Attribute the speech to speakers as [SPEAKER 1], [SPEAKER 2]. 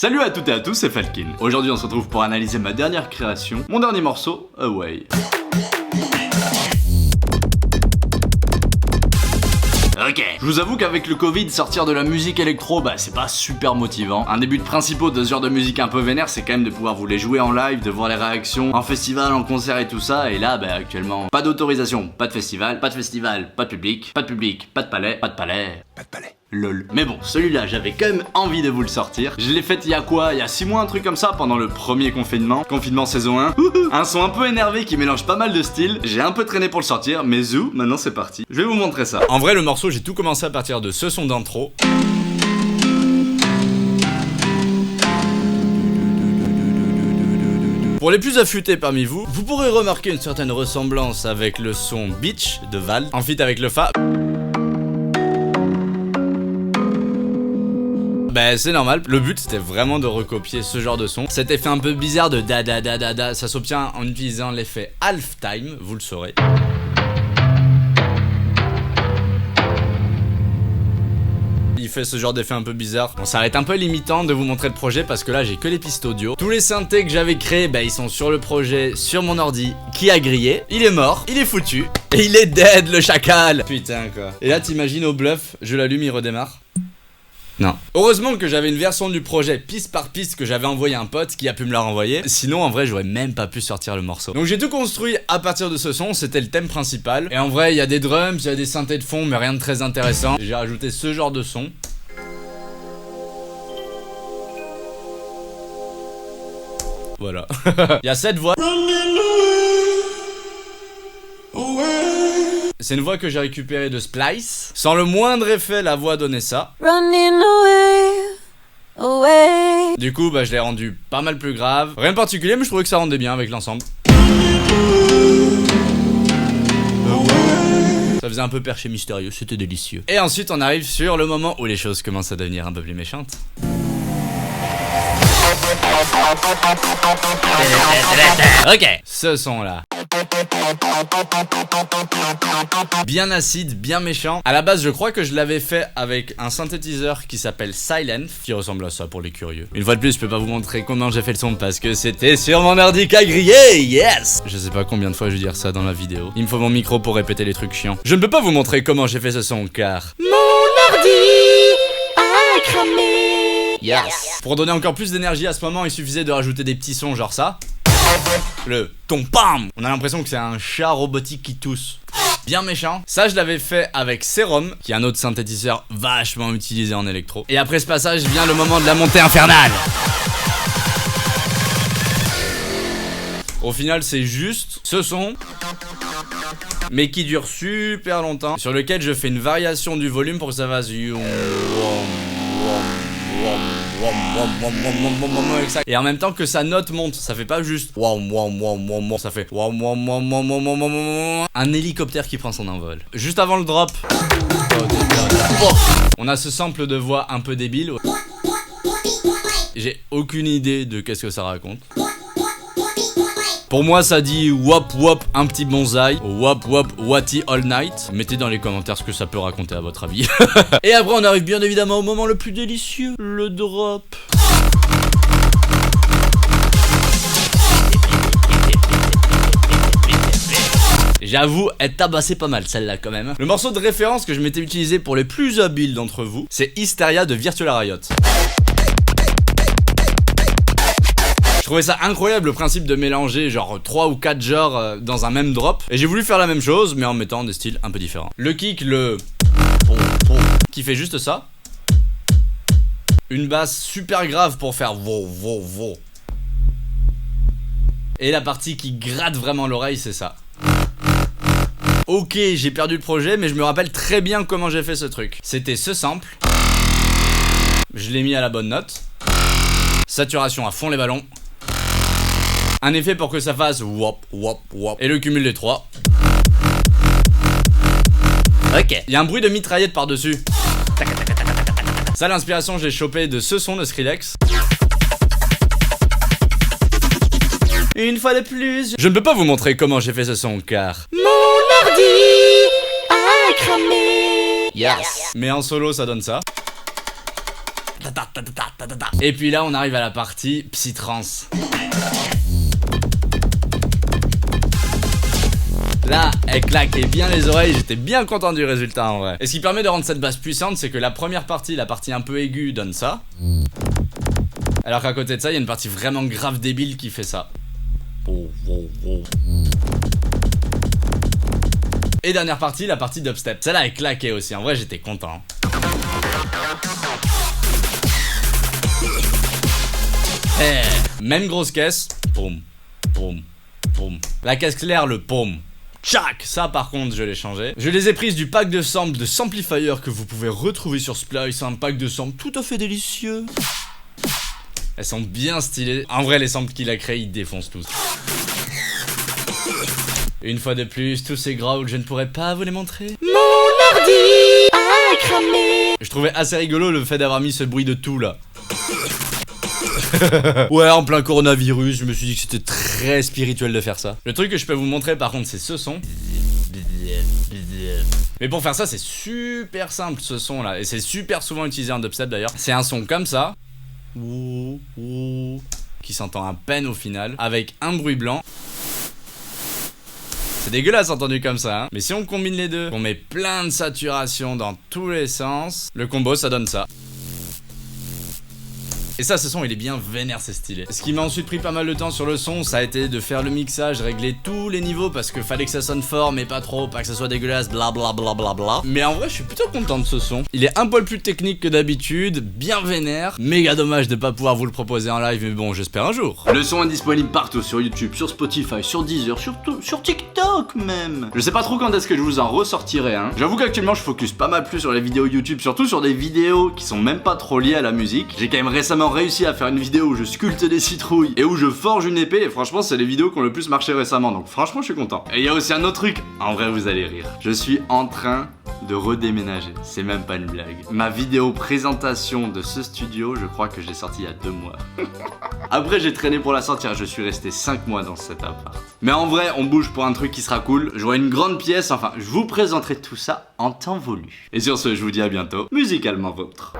[SPEAKER 1] Salut à toutes et à tous, c'est Falkin. Aujourd'hui on se retrouve pour analyser ma dernière création, mon dernier morceau, Away. Ok, je vous avoue qu'avec le Covid, sortir de la musique électro, c'est pas super motivant. Un des buts principaux de ce genre de musique un peu vénère, c'est quand même de pouvoir vous les jouer en live, de voir les réactions, en festival, en concert et tout ça. Et là, actuellement, pas d'autorisation, pas de festival, pas de public, pas de palais, pas de palais. Lol. Mais bon, celui-là, j'avais quand même envie de vous le sortir. Je l'ai fait il y a 6 mois, un truc comme ça, pendant le premier confinement. Confinement saison 1. Un son un peu énervé qui mélange pas mal de styles. J'ai un peu traîné pour le sortir, mais zou, maintenant c'est parti. Je vais vous montrer ça. En vrai, le morceau, j'ai tout commencé à partir de ce son d'intro. Pour les plus affûtés parmi vous, vous pourrez remarquer une certaine ressemblance avec le son Beach de Val, en feat avec le Fa. C'est normal, le but c'était vraiment de recopier ce genre de son. Cet effet un peu bizarre de da da da da da, ça s'obtient en utilisant l'effet halftime, vous le saurez. Il fait ce genre d'effet un peu bizarre. Bon, ça va être un peu limitant de vous montrer le projet parce que là j'ai que les pistes audio. Tous les synthés que j'avais créés, ils sont sur le projet, sur mon ordi, qui a grillé. Il est mort, il est foutu, et il est dead le chacal. Putain quoi. Et là t'imagines au bluff, je l'allume, il redémarre. Non. Heureusement que j'avais une version du projet piste par piste que j'avais envoyé à un pote qui a pu me la renvoyer. Sinon en vrai j'aurais même pas pu sortir le morceau. Donc j'ai tout construit à partir de ce son, c'était le thème principal. Et en vrai il y a des drums, il y a des synthés de fond mais rien de très intéressant. J'ai rajouté ce genre de son. Voilà. Il y a cette voix. C'est une voix que j'ai récupérée de Splice. Sans le moindre effet, la voix donnait ça. Du coup, je l'ai rendu pas mal plus grave. Rien de particulier, mais je trouvais que ça rendait bien avec l'ensemble. Ça faisait un peu perché mystérieux, c'était délicieux. Et ensuite, on arrive sur le moment où les choses commencent à devenir un peu plus méchantes. Ok, ce son là. Bien acide, bien méchant. À la base, je crois que je l'avais fait avec un synthétiseur qui s'appelle Silent, qui ressemble à ça pour les curieux. Une fois de plus, je peux pas vous montrer comment j'ai fait le son parce que c'était sur mon ordi qu'a grillé. Yes. Je sais pas combien de fois je vais dire ça dans la vidéo. Il me faut mon micro pour répéter les trucs chiants. Je ne peux pas vous montrer comment j'ai fait ce son car mon ordi a cramé. Yes. Pour donner encore plus d'énergie à ce moment, il suffisait de rajouter des petits sons genre ça. Le ton pam. On a l'impression que c'est un chat robotique qui tousse. Bien méchant. Ça je l'avais fait avec Serum, qui est un autre synthétiseur vachement utilisé en électro. Et après ce passage vient le moment de la montée infernale. Au final c'est juste ce son, mais qui dure super longtemps, sur lequel je fais une variation du volume pour que ça fasse et en même temps que sa note monte, ça fait pas juste ça fait un hélicoptère qui prend son envol. Juste avant le drop, on a ce sample de voix un peu débile. J'ai aucune idée de qu'est-ce que ça raconte. Pour moi ça dit wop wop un petit bonsaï, wop wop wati all night. Mettez dans les commentaires ce que ça peut raconter à votre avis. Et après on arrive bien évidemment au moment le plus délicieux, le drop. J'avoue être tabassé pas mal celle-là quand même. Le morceau de référence que je m'étais utilisé pour les plus habiles d'entre vous, c'est Hysteria de Virtual Riot. Je trouvais ça incroyable le principe de mélanger genre 3 ou 4 genres dans un même drop. Et j'ai voulu faire la même chose mais en mettant des styles un peu différents. Le kick, qui fait juste ça. Une basse super grave pour faire vo. Et la partie qui gratte vraiment l'oreille, c'est ça. Ok, j'ai perdu le projet mais je me rappelle très bien comment j'ai fait ce truc. C'était ce sample. Je l'ai mis à la bonne note. Saturation à fond les ballons. Un effet pour que ça fasse wop wop wop. Et le cumul des trois. Ok. Il y a un bruit de mitraillette par-dessus. Ça, l'inspiration, je l'ai chopé de ce son de Skrillex. Une fois de plus, je ne peux pas vous montrer comment j'ai fait ce son car mon ordi a cramé. Yes. Mais en solo, ça donne ça. Et puis là on arrive à la partie psytrance. Là, elle claquait bien les oreilles, j'étais bien content du résultat en vrai. Et ce qui permet de rendre cette basse puissante, c'est que la première partie, la partie un peu aiguë, donne ça. Alors qu'à côté de ça, il y a une partie vraiment grave débile qui fait ça. Et dernière partie, la partie dubstep. Celle-là, elle claquait aussi, en vrai j'étais content. Hey, même grosse caisse, poum, poum, poum. La caisse claire, le poum. Tchac! Ça par contre je l'ai changé. Je les ai prises du pack de samples de Samplifier que vous pouvez retrouver sur Splice. Un pack de samples tout à fait délicieux. Elles sont bien stylées. En vrai les samples qu'il a créés ils défoncent tous. Une fois de plus, tous ces growls je ne pourrais pas vous les montrer.
[SPEAKER 2] Mon ordi a cramé.
[SPEAKER 1] Je trouvais assez rigolo le fait d'avoir mis ce bruit de tout là. Ouais, en plein coronavirus, je me suis dit que c'était très spirituel de faire ça. Le truc que je peux vous montrer par contre c'est ce son. Mais pour faire ça c'est super simple ce son là. Et c'est super souvent utilisé en dubstep d'ailleurs. C'est un son comme ça qui s'entend à peine au final, avec un bruit blanc. C'est dégueulasse entendu comme ça hein. Mais si on combine les deux, on met plein de saturation dans tous les sens, le combo ça donne ça. Et ça, ce son il est bien vénère, c'est stylé. Ce qui m'a ensuite pris pas mal de temps sur le son, ça a été de faire le mixage, régler tous les niveaux parce que fallait que ça sonne fort mais pas trop, pas que ça soit dégueulasse, blablabla. Mais en vrai je suis plutôt content de ce son. Il est un poil plus technique que d'habitude, bien vénère. Méga dommage de pas pouvoir vous le proposer en live, mais bon j'espère un jour. Le son est disponible partout, sur YouTube, sur Spotify, sur Deezer, sur TikTok même. Je sais pas trop quand est-ce que je vous en ressortirai hein. J'avoue qu'actuellement je focus pas mal plus sur les vidéos YouTube, surtout sur des vidéos qui sont même pas trop liées à la musique. J'ai quand même récemment réussi à faire une vidéo où je sculpte des citrouilles et où je forge une épée, et franchement c'est les vidéos qui ont le plus marché récemment, donc franchement je suis content. Et il y a aussi un autre truc, en vrai vous allez rire. Je suis en train de redéménager, c'est même pas une blague. Ma vidéo présentation de ce studio, je crois que je l'ai sortie il y a 2 mois. Après j'ai traîné pour la sortir, je suis resté 5 mois dans cet appart. Mais en vrai on bouge pour un truc qui sera cool. Je vois une grande pièce, enfin je vous présenterai tout ça en temps voulu. Et sur ce je vous dis à bientôt, musicalement vôtre.